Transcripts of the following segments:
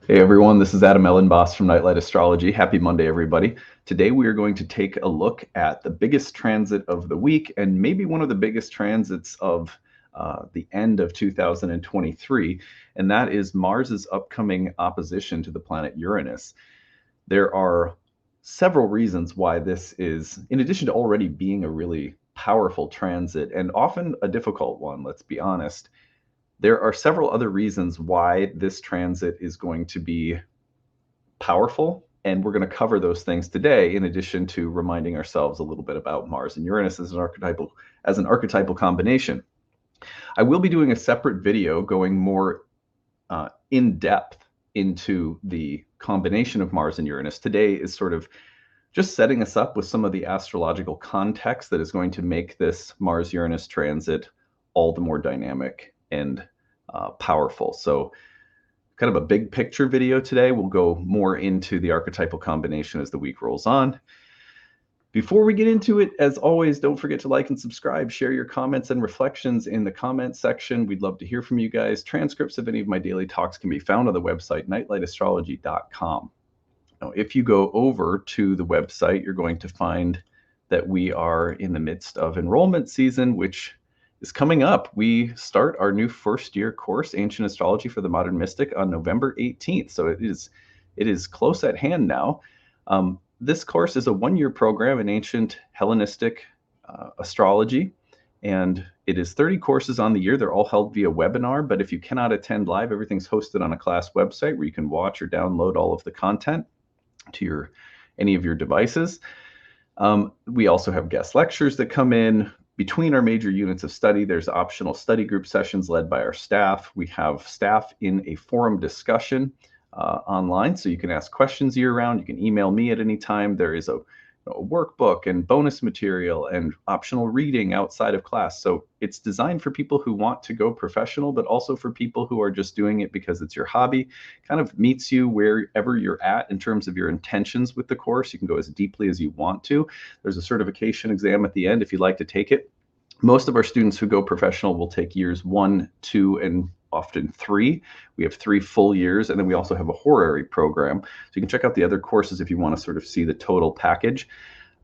Hey everyone, this is Elenbaas from Nightlight Astrology. Happy Monday, everybody. Today we are going to take a look at the biggest transit of the week and maybe one of the biggest transits of the end of 2023, and that is Mars's upcoming opposition to the planet Uranus. There are several reasons why this is, in addition to already being a really powerful transit and often a difficult one, let's be honest. There are several other reasons why this transit is going to be powerful, and we're going to cover those things today, in addition to reminding ourselves a little bit about Mars and Uranus as an archetypal combination. I will be doing a separate video going more in depth into the combination of Mars and Uranus. Today is sort of just setting us up with some of the astrological context that is going to make this Mars-Uranus transit all the more dynamic and powerful. So kind of a big picture video today. We'll go more into the archetypal combination as the week rolls on. Before we get into it, as always, don't forget to like and subscribe. Share your comments and reflections in the comment section. We'd love to hear from you guys. Transcripts of any of my daily talks can be found on the website, nightlightastrology.com. Now, if you go over to the website, you're going to find that we are in the midst of enrollment season, which is coming up. We start our new first-year course, Ancient Astrology for the Modern Mystic, on November 18th. So it is close at hand now. This course is a one-year program in ancient Hellenistic astrology, and it is 30 courses on the year. They're all held via webinar, but if you cannot attend live, everything's hosted on a class website where you can watch or download all of the content to any of your devices. We also have guest lectures that come in. Between our major units of study, there's optional study group sessions led by our staff. We have staff in a forum discussion online, so you can ask questions year-round. You can email me at any time. There is a workbook and bonus material and optional reading outside of class. So it's designed for people who want to go professional, but also for people who are just doing it because it's your hobby. Kind of meets you wherever you're at in terms of your intentions with the course. You can go as deeply as you want to. There's a certification exam at the end if you'd like to take it. Most of our students who go professional will take years 1, 2, and often 3. We have 3 full years, and then we also have a horary program. So you can check out the other courses if you want to sort of see the total package.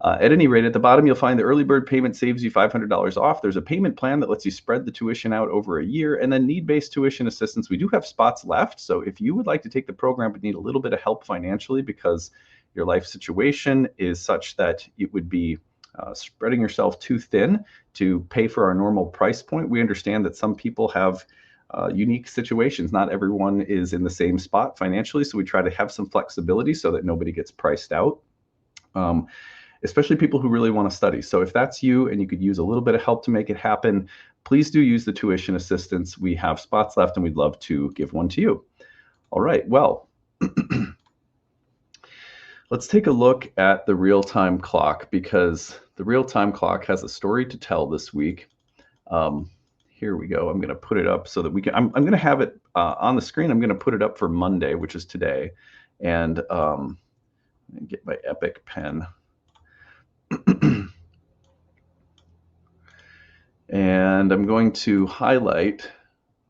At any rate, at the bottom, you'll find the early bird payment saves you $500 off. There's a payment plan that lets you spread the tuition out over a year, and then need-based tuition assistance. We do have spots left, so if you would like to take the program but need a little bit of help financially because your life situation is such that it would be spreading yourself too thin to pay for our normal price point. We understand that some people have unique situations. Not everyone is in the same spot financially, so we try to have some flexibility so that nobody gets priced out, especially people who really want to study. So if that's you and you could use a little bit of help to make it happen, please do use the tuition assistance. We have spots left and we'd love to give one to you. All right, well, let's take a look at the real-time clock, because the real-time clock has a story to tell this week. Here we go. I'm going to put it up so that we can. I'm going to have it on the screen. I'm going to put it up for Monday, which is today, and get my Epic pen. And I'm going to highlight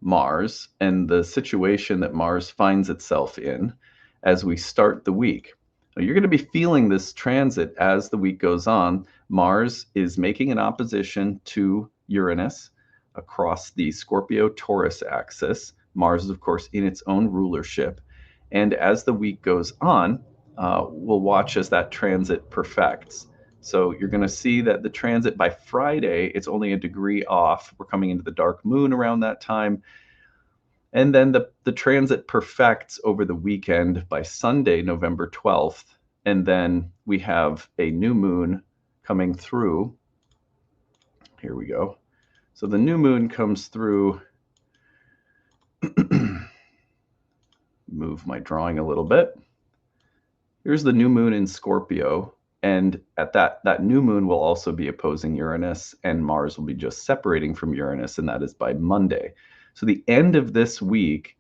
Mars and the situation that Mars finds itself in as we start the week. You're going to be feeling this transit as the week goes on. Mars is making an opposition to Uranus across the Scorpio-Taurus axis. Mars is, of course, in its own rulership. And as the week goes on, we'll watch as that transit perfects. So you're going to see that the transit by Friday, it's only a degree off. We're coming into the dark moon around that time. And then the transit perfects over the weekend by Sunday, November 12th. And then we have a new moon coming through. Here we go. So the new moon comes through. Move my drawing a little bit. Here's the new moon in Scorpio. And at that new moon will also be opposing Uranus, and Mars will be just separating from Uranus, and that is by Monday. So the end of this week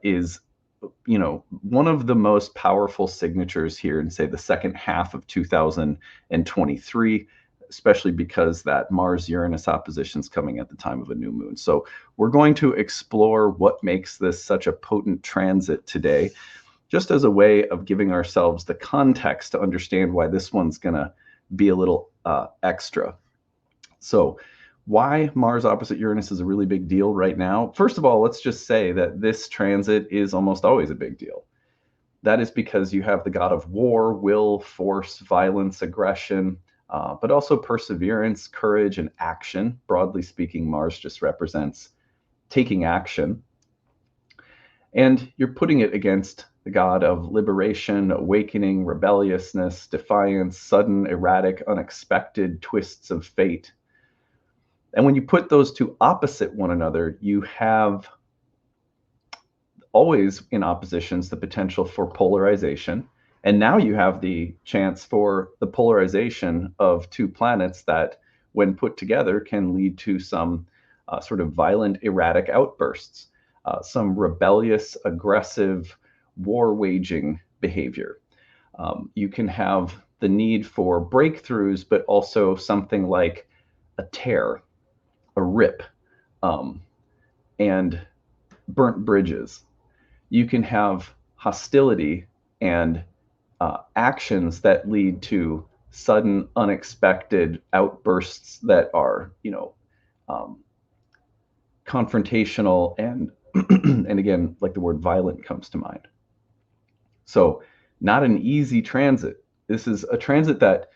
is, one of the most powerful signatures here in, say, the second half of 2023. especially because that Mars-Uranus opposition is coming at the time of a new moon. So we're going to explore what makes this such a potent transit today, just as a way of giving ourselves the context to understand why this one's going to be a little extra. So why Mars opposite Uranus is a really big deal right now. First of all, let's just say that this transit is almost always a big deal. That is because you have the god of war, will, force, violence, aggression, but also perseverance, courage, and action. Broadly speaking, Mars just represents taking action. And you're putting it against the god of liberation, awakening, rebelliousness, defiance, sudden, erratic, unexpected twists of fate. And when you put those two opposite one another, you have always in oppositions the potential for polarization. And now you have the chance for the polarization of two planets that, when put together, can lead to some sort of violent, erratic outbursts, some rebellious, aggressive, war-waging behavior. You can have the need for breakthroughs, but also something like a tear, a rip, and burnt bridges. You can have hostility and actions that lead to sudden, unexpected outbursts that are, confrontational and and again, like the word violent comes to mind. So not an easy transit. This is a transit that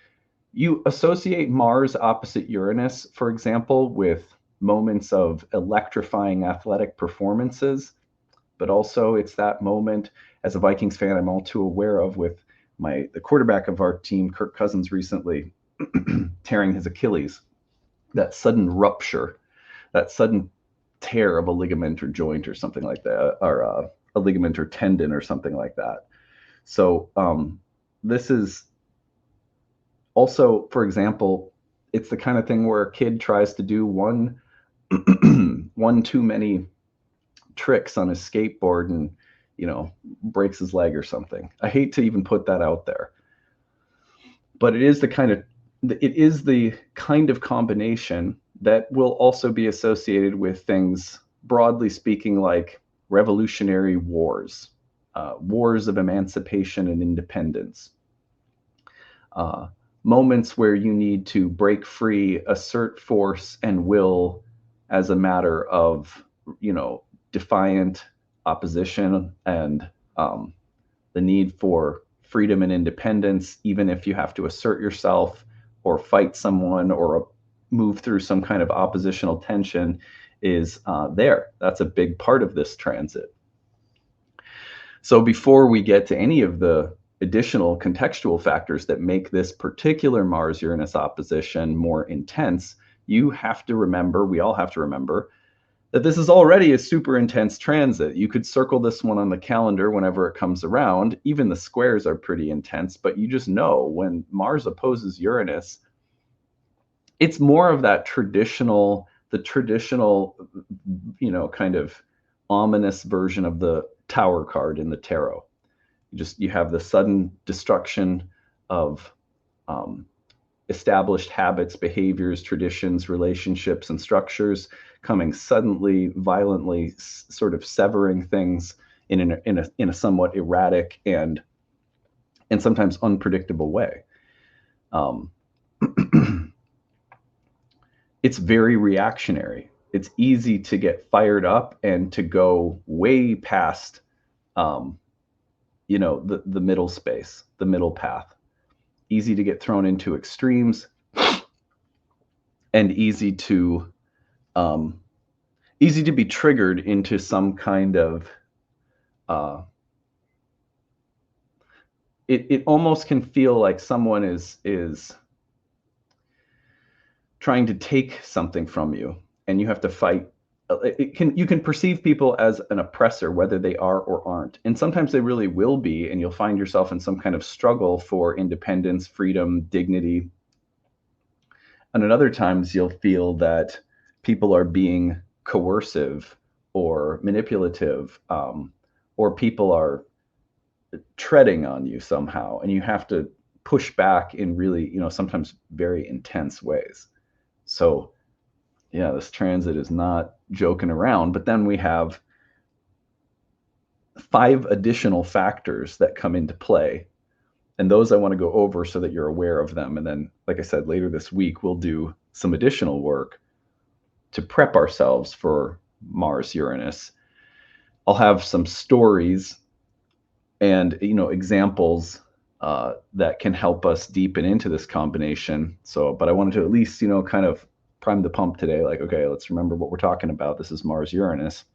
you associate Mars opposite Uranus, for example, with moments of electrifying athletic performances, but also it's that moment, as a Vikings fan, I'm all too aware of, with the quarterback of our team, Kirk Cousins, recently tearing his Achilles. That sudden rupture, that sudden tear of a ligament or joint or something like that, or a ligament or tendon or something like that. So this is also, for example, it's the kind of thing where a kid tries to do one too many tricks on his skateboard and, breaks his leg or something. I hate to even put that out there, but it is the kind of combination that will also be associated with things, broadly speaking, like revolutionary wars, wars of emancipation and independence, moments where you need to break free, assert force and will as a matter of, defiant opposition and the need for freedom and independence, even if you have to assert yourself or fight someone or move through some kind of oppositional tension, is there. That's a big part of this transit. So before we get to any of the additional contextual factors that make this particular Mars-Uranus opposition more intense, you have to remember, we all have to remember, that this is already a super intense transit. You could circle this one on the calendar whenever it comes around. Even the squares are pretty intense, but you just know when Mars opposes Uranus, it's more of that traditional, kind of ominous version of the Tower card in the tarot. You have the sudden destruction of established habits, behaviors, traditions, relationships, and structures coming suddenly, violently, sort of severing things in a somewhat erratic and sometimes unpredictable way. It's very reactionary. It's easy to get fired up and to go way past, the middle space, the middle path. Easy to get thrown into extremes, and easy to be triggered into some kind of it almost can feel like someone is trying to take something from you and you have to fight. You can perceive people as an oppressor, whether they are or aren't. And sometimes they really will be, and you'll find yourself in some kind of struggle for independence, freedom, dignity. And at other times you'll feel that people are being coercive or manipulative, or people are treading on you somehow, and you have to push back in really, sometimes very intense ways. So yeah, this transit is not joking around. But then we have 5 additional factors that come into play. And those I want to go over so that you're aware of them. And then, like I said, later this week, we'll do some additional work to prep ourselves for Mars-Uranus. I'll have some stories and examples that can help us deepen into this combination. So, but I wanted to at least kind of prime the pump today. Like, okay, let's remember what we're talking about. This is Mars-Uranus.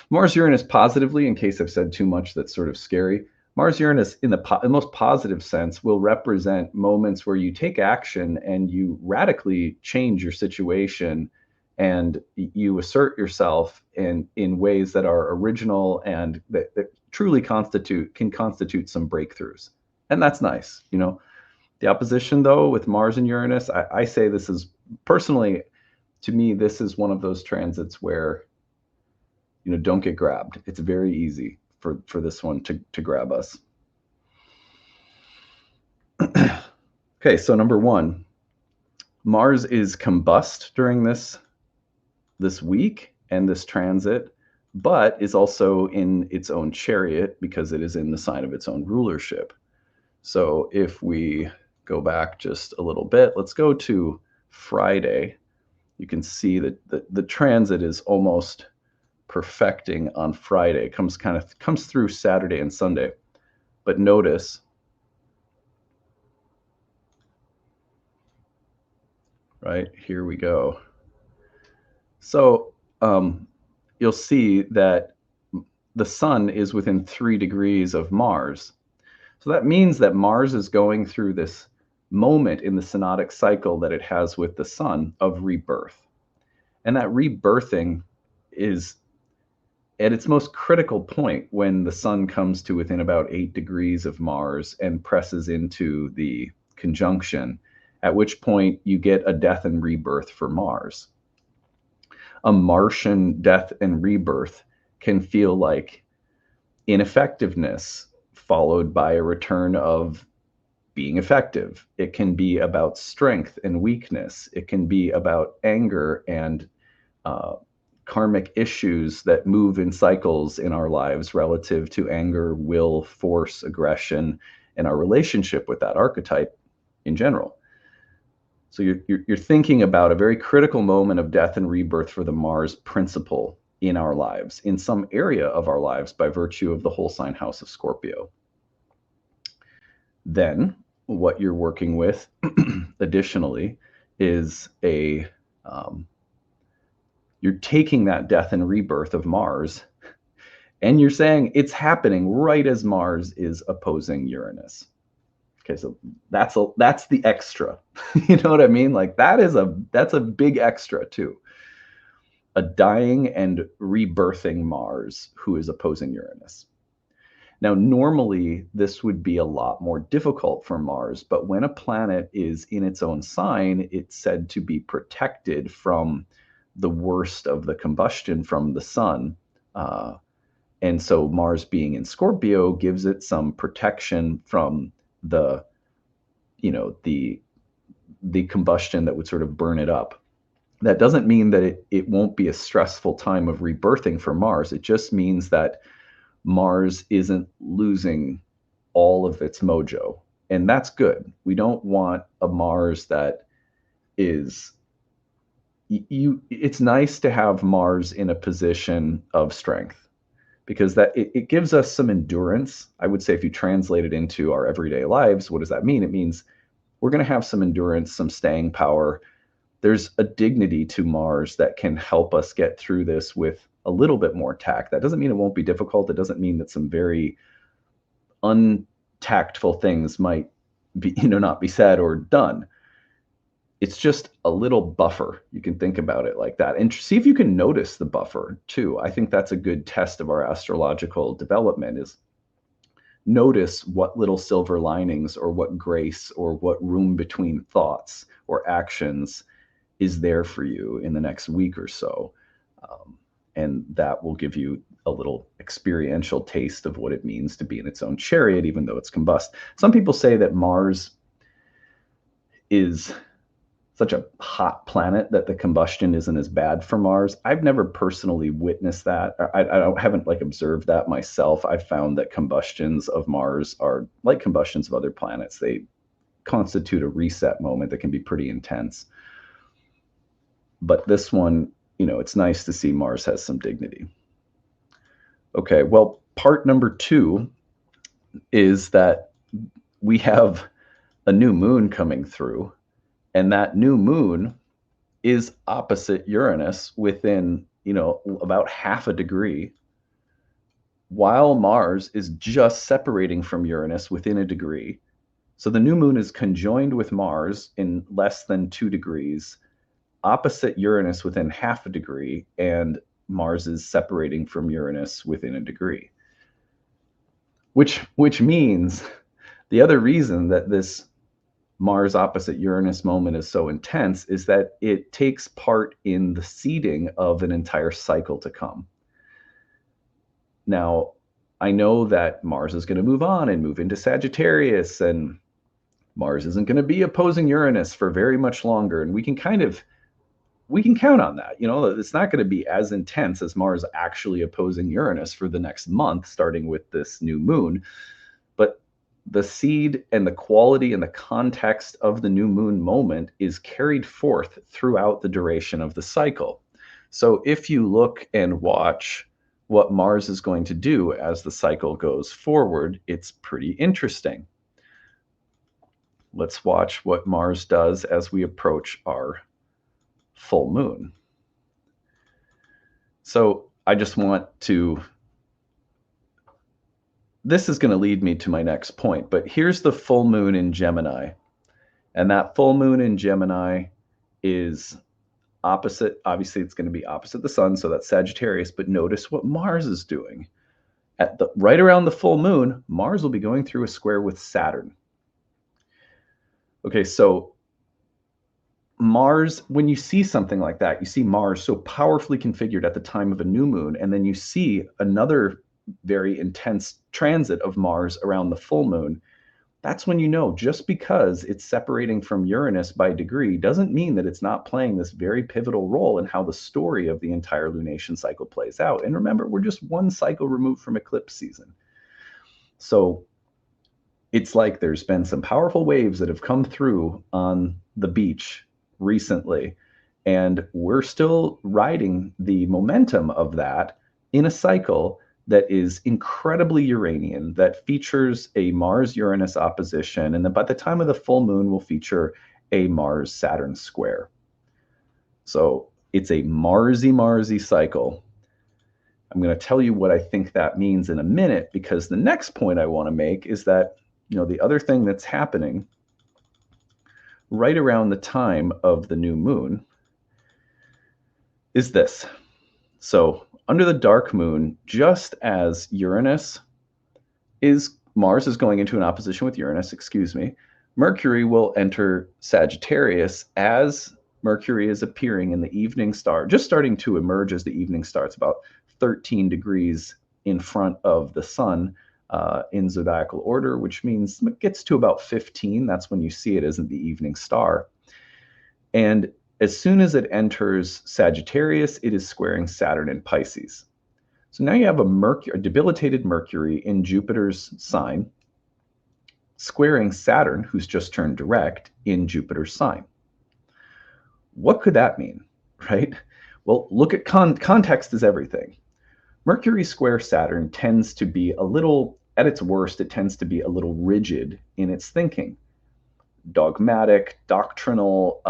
Mars-Uranus positively, in case I've said too much that's sort of scary. Mars-Uranus in the most positive sense will represent moments where you take action and you radically change your situation and you assert yourself in ways that are original and that truly can constitute some breakthroughs. And that's nice. The opposition, though, with Mars and Uranus, I say this is, personally, to me, this is one of those transits where, don't get grabbed. It's very easy for this one to grab us. Okay, so number one, Mars is combust during this week and this transit, but is also in its own chariot because it is in the sign of its own rulership. So if we go back just a little bit, let's go to Friday. You can see that the transit is almost perfecting on Friday. It comes through Saturday and Sunday. But notice right here we go. So you'll see that the sun is within 3 degrees of Mars. So that means that Mars is going through this moment in the synodic cycle that it has with the sun of rebirth. And that rebirthing is at its most critical point when the sun comes to within about 8 degrees of Mars and presses into the conjunction, at which point you get a death and rebirth for Mars. A Martian death and rebirth can feel like ineffectiveness followed by a return of being effective. It can be about strength and weakness. It can be about anger and karmic issues that move in cycles in our lives relative to anger, will, force, aggression, and our relationship with that archetype in general. So you're thinking about a very critical moment of death and rebirth for the Mars principle in our lives, in some area of our lives, by virtue of the whole sign house of Scorpio. Then what you're working with additionally is you're taking that death and rebirth of Mars and you're saying it's happening right as Mars is opposing Uranus. Okay, so that's the extra. You know what I mean? Like that's a big extra too. A dying and rebirthing Mars who is opposing Uranus. Now, normally this would be a lot more difficult for Mars, but when a planet is in its own sign, it's said to be protected from the worst of the combustion from the sun. And so Mars being in Scorpio gives it some protection from the combustion that would sort of burn it up. That doesn't mean that it won't be a stressful time of rebirthing for Mars. It just means that Mars isn't losing all of its mojo. And that's good. We don't want a Mars that is it's nice to have Mars in a position of strength because that it gives us some endurance. I would say if you translate it into our everyday lives, what does that mean? It means we're going to have some endurance, some staying power. There's a dignity to Mars that can help us get through this with a little bit more tact. That doesn't mean it won't be difficult. It doesn't mean that some very untactful things might be, not be said or done. It's just a little buffer. You can think about it like that and see if you can notice the buffer too. I think that's a good test of our astrological development is notice what little silver linings or what grace or what room between thoughts or actions is there for you in the next week or so. And that will give you a little experiential taste of what it means to be in its own chariot, even though it's combust. Some people say that Mars is such a hot planet that the combustion isn't as bad for Mars. I've never personally witnessed that. I haven't like observed that myself. I've found that combustions of Mars are like combustions of other planets. They constitute a reset moment that can be pretty intense. But this one, you know, it's nice to see Mars has some dignity. Okay, well, part number 2 is that we have a new moon coming through, and that new moon is opposite Uranus within, you know, about half a degree, while Mars is just separating from Uranus within a degree. So the new moon is conjoined with Mars in less than 2 degrees, opposite Uranus within half a degree, and Mars is separating from Uranus within a degree. Which means the other reason that this Mars opposite Uranus moment is so intense is that it takes part in the seeding of an entire cycle to come. Now, I know that Mars is going to move on and move into Sagittarius, and Mars isn't going to be opposing Uranus for very much longer, and we can count on that. You know, it's not going to be as intense as Mars actually opposing Uranus for the next month, starting with this new moon. But the seed and the quality and the context of the new moon moment is carried forth throughout the duration of the cycle. So if you look and watch what Mars is going to do as the cycle goes forward, it's pretty interesting. Let's watch what Mars does as we approach our full moon. So I just want to, this is going to lead me to my next point, but here's the full moon in Gemini. And that full moon in Gemini is opposite, obviously it's going to be opposite the sun, so that's Sagittarius, but notice what Mars is doing. At the right around the full moon, Mars will be going through a square with Saturn. Okay, so Mars, when you see something like that, you see Mars so powerfully configured at the time of a new moon, and then you see another very intense transit of Mars around the full moon, that's when you know just because it's separating from Uranus by a degree doesn't mean that it's not playing this very pivotal role in how the story of the entire lunation cycle plays out. And remember, we're just one cycle removed from eclipse season. So it's like there's been some powerful waves that have come through on the beach recently, and we're still riding the momentum of that in a cycle that is incredibly Uranian, that features a Mars-Uranus opposition, and then by the time of the full moon will feature a Mars-Saturn square. So it's a Marsy cycle. I'm going to tell you what I think that means in a minute, because the next point I want to make is that, you know, the other thing that's happening right around the time of the new moon is this. So under the dark moon, just as Mars is going into an opposition with Uranus, Mercury will enter Sagittarius as Mercury is appearing in the evening star, just starting to emerge as the evening star. It's about 13 degrees in front of the sun in zodiacal order, which means it gets to about 15. That's when you see it as the evening star. And as soon as it enters Sagittarius, it is squaring Saturn in Pisces. So now you have a debilitated Mercury in Jupiter's sign, squaring Saturn, who's just turned direct, in Jupiter's sign. What could that mean, right? Well, look at context is everything. Mercury square Saturn tends to be a little, at its worst, it tends to be a little rigid in its thinking. Dogmatic, doctrinal,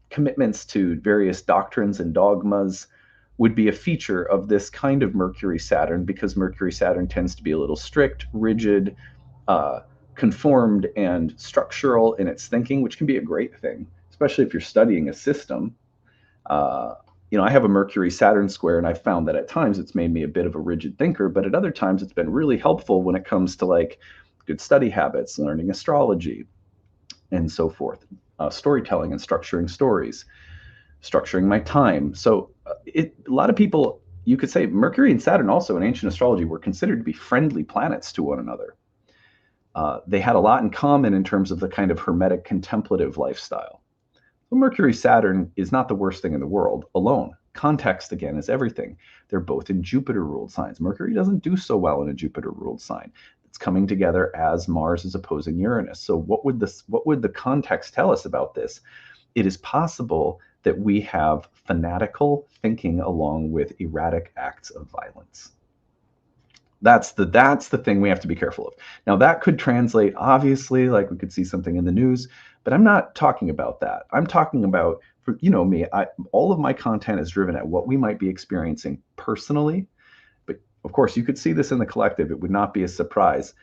commitments to various doctrines and dogmas would be a feature of this kind of Mercury Saturn, because Mercury Saturn tends to be a little strict, rigid, conformed, and structural in its thinking, which can be a great thing, especially if you're studying a system. You know, I have a Mercury Saturn square, and I've found that at times it's made me a bit of a rigid thinker, but at other times it's been really helpful when it comes to like good study habits, learning astrology, and so forth, storytelling and structuring stories, structuring my time. So a lot of people you could say Mercury and Saturn also in ancient astrology were considered to be friendly planets to one another. They had a lot in common in terms of the kind of hermetic contemplative lifestyle. So Mercury Saturn is not the worst thing in the world alone. Context, again, is everything. They're both in Jupiter-ruled signs. Mercury doesn't do so well in a Jupiter-ruled sign. It's coming together as Mars is opposing Uranus. So what would the context tell us about this? It is possible that we have fanatical thinking along with erratic acts of violence. That's the thing we have to be careful of. Now, that could translate, obviously, like we could see something in the news, but I'm not talking about that. I'm talking about, you know me, all of my content is driven at what we might be experiencing personally. But of course, you could see this in the collective. It would not be a surprise.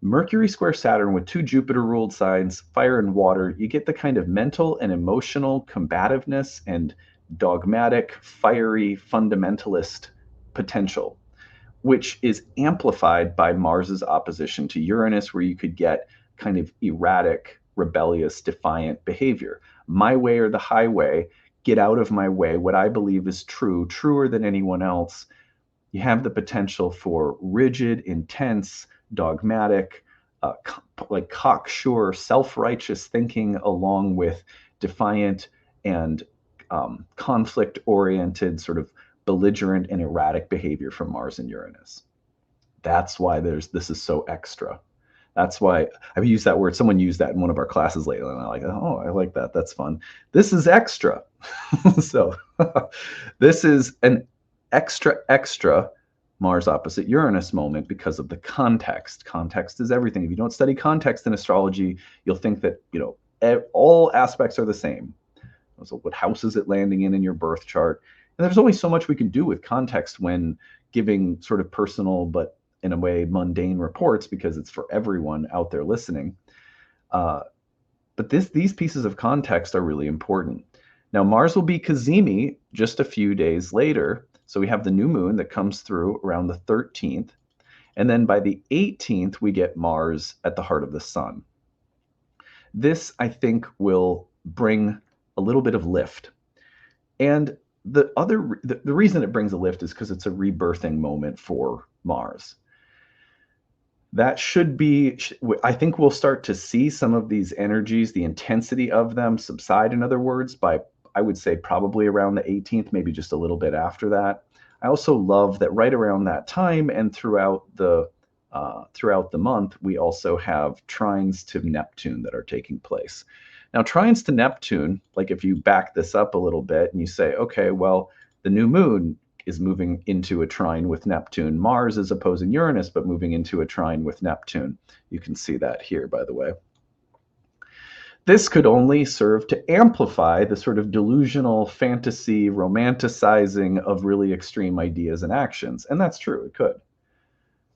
Mercury square Saturn with 2 Jupiter-ruled signs, fire and water, you get the kind of mental and emotional combativeness and dogmatic, fiery, fundamentalist potential, which is amplified by Mars's opposition to Uranus, where you could get kind of erratic, rebellious, defiant behavior. My way or the highway, get out of my way. What I believe is true, truer than anyone else. You have the potential for rigid, intense, dogmatic, like cocksure, self-righteous thinking, along with defiant and conflict-oriented, sort of belligerent and erratic behavior from Mars and Uranus. That's why this is so extra. That's why I've used that word. Someone used that in one of our classes lately, and I'm like, oh, I like that. That's fun. This is extra. So this is an extra Mars opposite Uranus moment because of the context. Context is everything. If you don't study context in astrology, you'll think that, you know, all aspects are the same. So what house is it landing in your birth chart? And there's only so much we can do with context when giving sort of personal, but in a way mundane reports, because it's for everyone out there listening. But these pieces of context are really important. Now, Mars will be Cazimi just a few days later. So we have the new moon that comes through around the 13th. And then by the 18th, we get Mars at the heart of the sun. This, I think, will bring a little bit of lift. And the reason it brings a lift is because it's a rebirthing moment for Mars. That should be, I think we'll start to see some of these energies, the intensity of them subside, in other words, by, I would say, probably around the 18th, maybe just a little bit after that. I also love that right around that time and throughout the month, we also have trines to Neptune that are taking place. Now, trines to Neptune, like if you back this up a little bit and you say, okay, well, the new moon is moving into a trine with Neptune. Mars is opposing Uranus, but moving into a trine with Neptune. You can see that here, by the way. This could only serve to amplify the sort of delusional fantasy romanticizing of really extreme ideas and actions. And that's true, it could.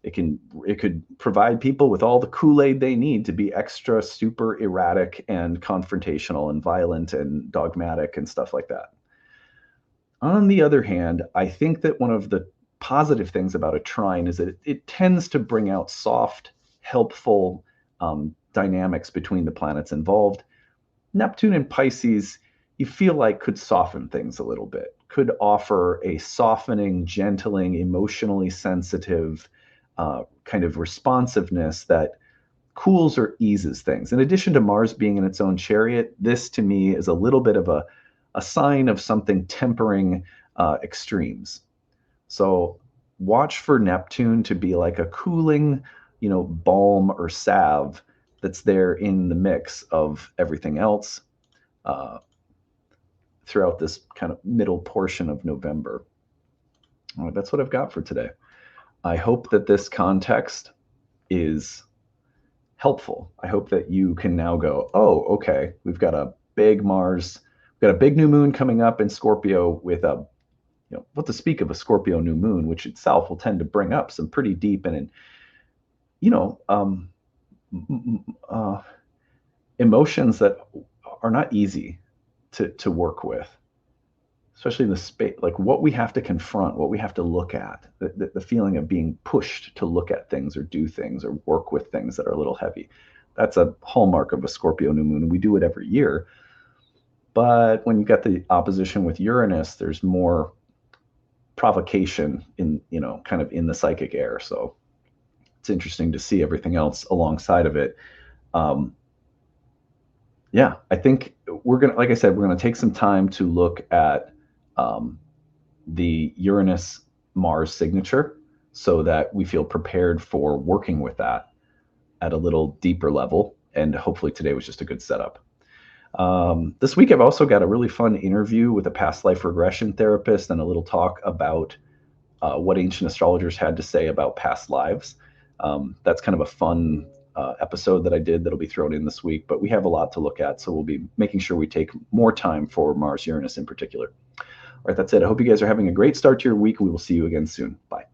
It could provide people with all the Kool-Aid they need to be extra super erratic and confrontational and violent and dogmatic and stuff like that. On the other hand, I think that one of the positive things about a trine is that it tends to bring out soft, helpful dynamics between the planets involved. Neptune and Pisces, you feel like could soften things a little bit, could offer a softening, gentling, emotionally sensitive kind of responsiveness that cools or eases things. In addition to Mars being in its own chariot, this to me is a little bit of a sign of something tempering extremes. So watch for Neptune to be like a cooling, balm or salve that's there in the mix of everything else throughout this kind of middle portion of November. All right, that's what I've got for today. I hope that this context is helpful. I hope that you can now go, oh, okay, we've got a big Mars, we've got a big new moon coming up in Scorpio with a, what to speak of a Scorpio new moon, which itself will tend to bring up some pretty deep and, emotions that are not easy to work with, especially in the space, like what we have to confront, what we have to look at, the feeling of being pushed to look at things or do things or work with things that are a little heavy. That's a hallmark of a Scorpio new moon. We do it every year. But when you got the opposition with Uranus, there's more provocation in, kind of in the psychic air. So it's interesting to see everything else alongside of it. Yeah, I think we're going to, like I said, we're going to take some time to look at the Uranus Mars signature so that we feel prepared for working with that at a little deeper level. And hopefully today was just a good setup. This week, I've also got a really fun interview with a past life regression therapist and a little talk about what ancient astrologers had to say about past lives. That's kind of a fun episode that I did that'll be thrown in this week, but we have a lot to look at, so we'll be making sure we take more time for Mars-Uranus in particular. All right, that's it. I hope you guys are having a great start to your week. We will see you again soon. Bye.